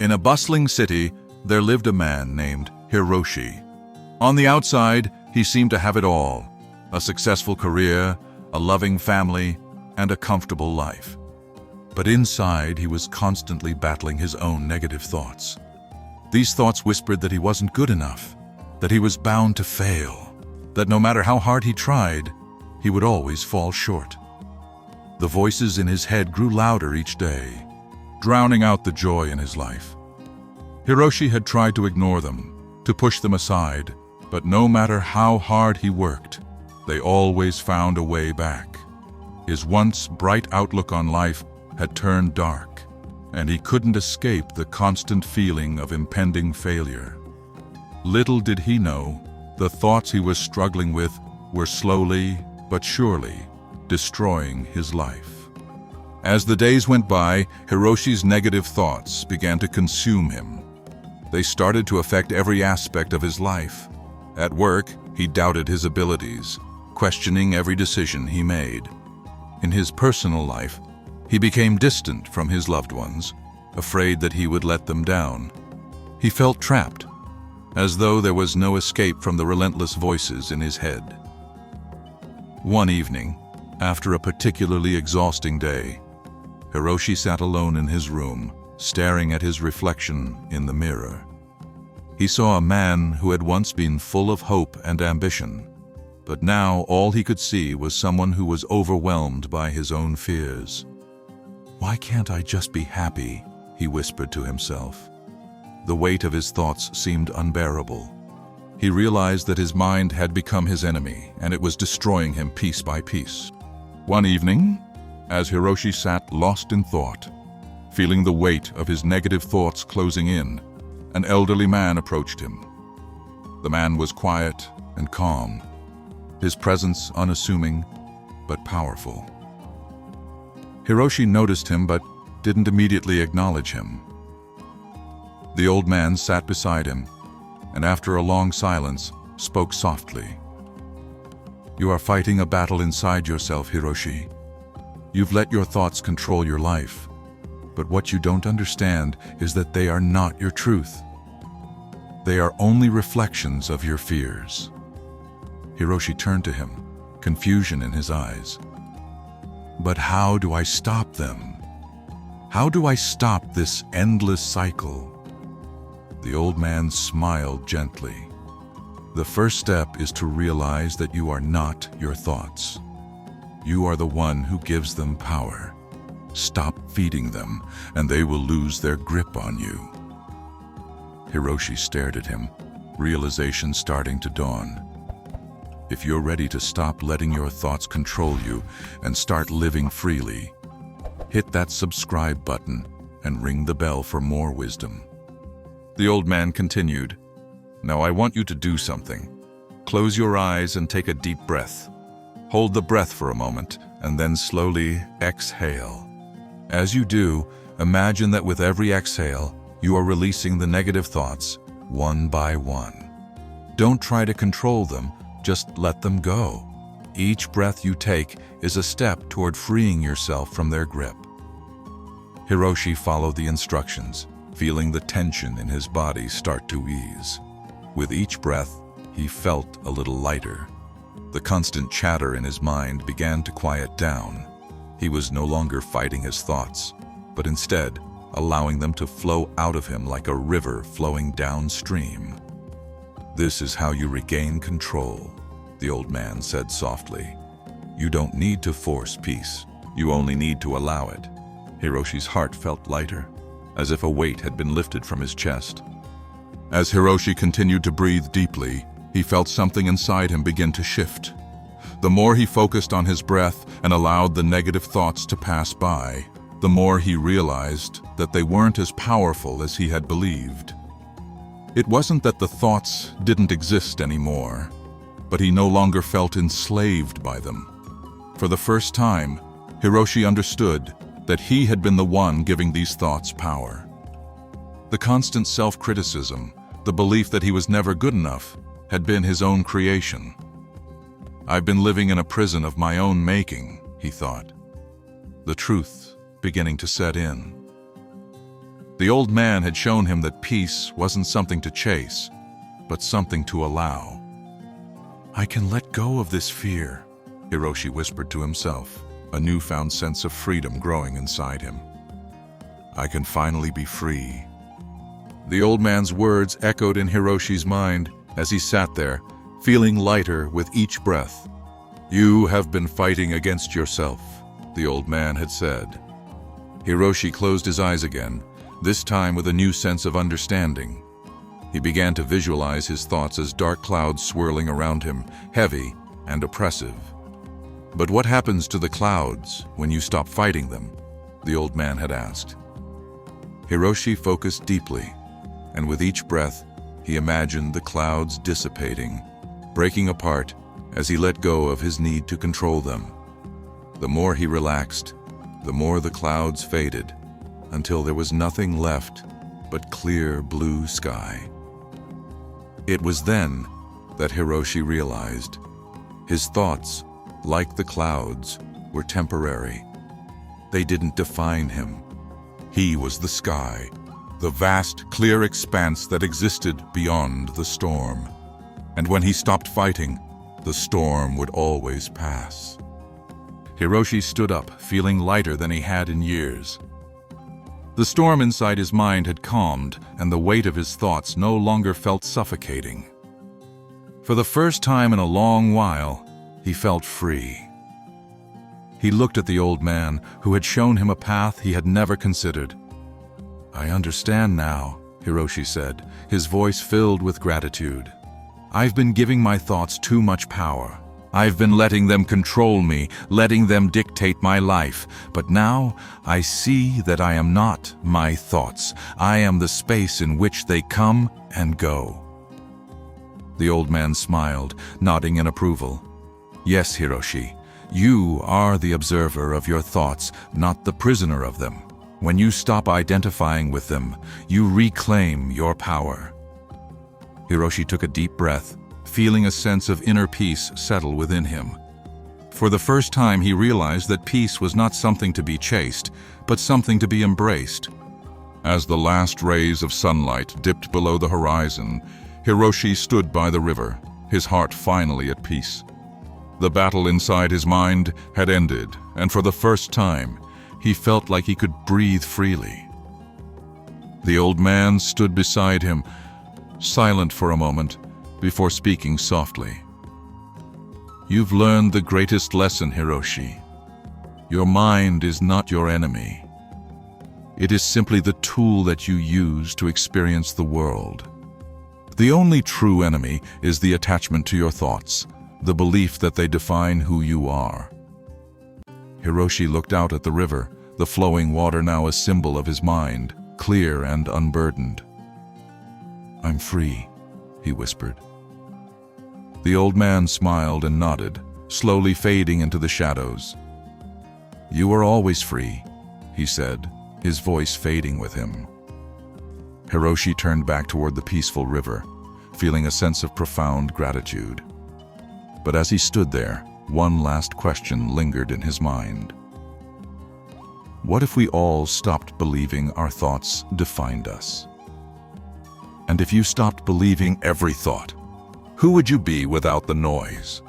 In a bustling city, there lived a man named Hiroshi. On the outside, he seemed to have it all: a successful career, a loving family, and a comfortable life. But inside, he was constantly battling his own negative thoughts. These thoughts whispered that he wasn't good enough, that he was bound to fail, that no matter how hard he tried, he would always fall short. The voices in his head grew louder each day, drowning out the joy in his life. Hiroshi had tried to ignore them, to push them aside, but no matter how hard he worked, they always found a way back. His once bright outlook on life had turned dark, and he couldn't escape the constant feeling of impending failure. Little did he know, the thoughts he was struggling with were slowly but surely destroying his life. As the days went by, Hiroshi's negative thoughts began to consume him. They started to affect every aspect of his life. At work, he doubted his abilities, questioning every decision he made. In his personal life, he became distant from his loved ones, afraid that he would let them down. He felt trapped, as though there was no escape from the relentless voices in his head. One evening, after a particularly exhausting day, Hiroshi sat alone in his room, staring at his reflection in the mirror. He saw a man who had once been full of hope and ambition, but now all he could see was someone who was overwhelmed by his own fears. "Why can't I just be happy?" he whispered to himself. The weight of his thoughts seemed unbearable. He realized that his mind had become his enemy, and it was destroying him piece by piece. One evening, as Hiroshi sat lost in thought, feeling the weight of his negative thoughts closing in, an elderly man approached him. The man was quiet and calm, his presence unassuming but powerful. Hiroshi noticed him but didn't immediately acknowledge him. The old man sat beside him, and after a long silence, spoke softly. "You are fighting a battle inside yourself, Hiroshi. You've let your thoughts control your life. But what you don't understand is that they are not your truth. They are only reflections of your fears." Hiroshi turned to him, confusion in his eyes. "But how do I stop them? How do I stop this endless cycle?" The old man smiled gently. "The first step is to realize that you are not your thoughts. You are the one who gives them power. Stop feeding them, and they will lose their grip on you." Hiroshi stared at him, realization starting to dawn. If you're ready to stop letting your thoughts control you and start living freely, hit that subscribe button and ring the bell for more wisdom. The old man continued, "Now I want you to do something. Close your eyes and take a deep breath. Hold the breath for a moment and then slowly exhale. As you do, imagine that with every exhale, you are releasing the negative thoughts one by one. Don't try to control them, just let them go. Each breath you take is a step toward freeing yourself from their grip." Hiroshi followed the instructions, feeling the tension in his body start to ease. With each breath, he felt a little lighter. The constant chatter in his mind began to quiet down. He was no longer fighting his thoughts, but instead allowing them to flow out of him like a river flowing downstream. "This is how you regain control," the old man said softly. "You don't need to force peace. You only need to allow it." Hiroshi's heart felt lighter, as if a weight had been lifted from his chest. As Hiroshi continued to breathe deeply, he felt something inside him begin to shift. The more he focused on his breath and allowed the negative thoughts to pass by, the more he realized that they weren't as powerful as he had believed. It wasn't that the thoughts didn't exist anymore, but he no longer felt enslaved by them. For the first time, Hiroshi understood that he had been the one giving these thoughts power. The constant self-criticism, the belief that he was never good enough, had been his own creation. "I've been living in a prison of my own making," he thought, the truth beginning to set in. The old man had shown him that peace wasn't something to chase, but something to allow. "I can let go of this fear," Hiroshi whispered to himself, a newfound sense of freedom growing inside him. "I can finally be free." The old man's words echoed in Hiroshi's mind as he sat there, feeling lighter with each breath. "You have been fighting against yourself," the old man had said. Hiroshi closed his eyes again, this time with a new sense of understanding. He began to visualize his thoughts as dark clouds swirling around him, heavy and oppressive. "But what happens to the clouds when you stop fighting them?" the old man had asked. Hiroshi focused deeply, and with each breath, he imagined the clouds dissipating, breaking apart as he let go of his need to control them. The more he relaxed, the more the clouds faded, until there was nothing left but clear blue sky. It was then that Hiroshi realized his thoughts, like the clouds, were temporary. They didn't define him. He was the sky, the vast, clear expanse that existed beyond the storm. And when he stopped fighting, the storm would always pass. Hiroshi stood up, feeling lighter than he had in years. The storm inside his mind had calmed, and the weight of his thoughts no longer felt suffocating. For the first time in a long while, he felt free. He looked at the old man, who had shown him a path he had never considered. "I understand now," Hiroshi said, his voice filled with gratitude. "I've been giving my thoughts too much power. I've been letting them control me, letting them dictate my life. But now I see that I am not my thoughts. I am the space in which they come and go." The old man smiled, nodding in approval. "Yes, Hiroshi, you are the observer of your thoughts, not the prisoner of them. When you stop identifying with them, you reclaim your power." Hiroshi took a deep breath, feeling a sense of inner peace settle within him. For the first time, he realized that peace was not something to be chased, but something to be embraced. As the last rays of sunlight dipped below the horizon, Hiroshi stood by the river, his heart finally at peace. The battle inside his mind had ended, and for the first time, he felt like he could breathe freely. The old man stood beside him, silent for a moment, before speaking softly. "You've learned the greatest lesson, Hiroshi. Your mind is not your enemy. It is simply the tool that you use to experience the world. The only true enemy is the attachment to your thoughts, the belief that they define who you are." Hiroshi looked out at the river, the flowing water now a symbol of his mind, clear and unburdened. "I'm free," he whispered. The old man smiled and nodded, slowly fading into the shadows. "You are always free," he said, his voice fading with him. Hiroshi turned back toward the peaceful river, feeling a sense of profound gratitude. But as he stood there, one last question lingered in his mind. What if we all stopped believing our thoughts defined us? And if you stopped believing every thought, who would you be without the noise?